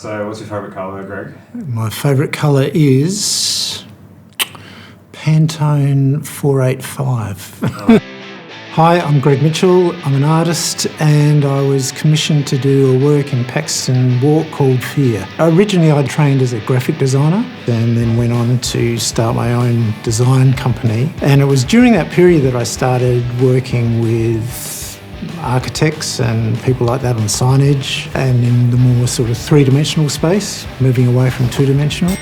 So what's your favourite colour, Greg? My favourite colour is Pantone 485. Oh. Hi, I'm Gregg Mitchell. I'm an artist and I was commissioned to do a work in Paxtons Walk called Fear. Originally I trained as a graphic designer and then went on to start my own design company. And it was during that period that I started working with architects and people like that on signage and in the more sort of three-dimensional space, moving away from two-dimensional.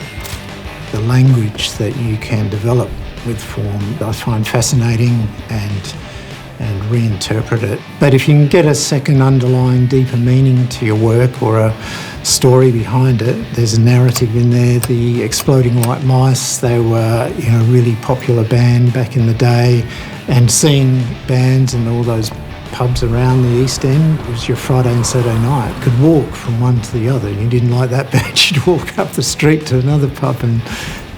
The language that you can develop with form I find fascinating and reinterpret it. But if you can get a second underlying deeper meaning to your work or a story behind it, there's a narrative in there. The Exploding White Mice, they were a really popular band back in the day, and seeing bands in all those pubs around the East End, it was your Friday and Saturday night. You could walk from one to the other. You didn't like that band, you'd walk up the street to another pub and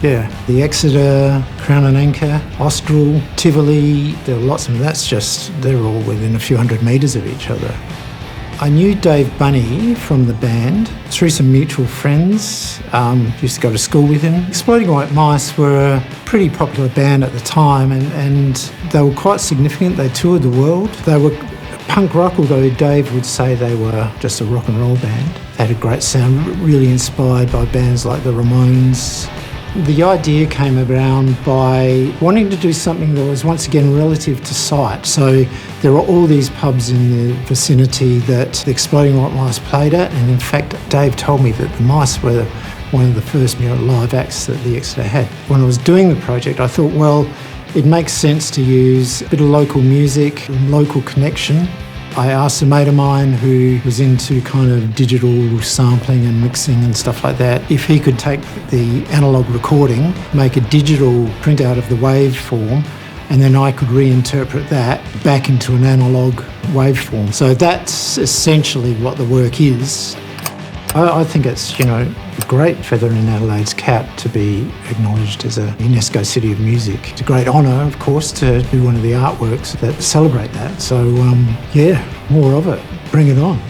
the Exeter, Crown and Anchor, Austral, Tivoli, there were lots of them. They're all within a few hundred metres of each other. I knew Dave Bunny from the band through some mutual friends. Used to go to school with him. Exploding White Mice were a pretty popular band at the time and they were quite significant. They toured the world. They were punk rock, although Dave would say they were just a rock and roll band. They had a great sound, really inspired by bands like the Ramones. The idea came around by wanting to do something that was once again relative to sight. So there were all these pubs in the vicinity that the Exploding White Mice played at, and in fact Dave told me that the Mice were one of the first live acts that the Exeter had. When I was doing the project I thought, well, it makes sense to use a bit of local music, local connection. I asked a mate of mine who was into kind of digital sampling and mixing and stuff like that if he could take the analogue recording, make a digital printout of the waveform, and then I could reinterpret that back into an analogue waveform. So that's essentially what the work is. I think it's, a great feather in Adelaide's cap to be acknowledged as a UNESCO City of Music. It's a great honour, of course, to do one of the artworks that celebrate that. So, more of it. Bring it on.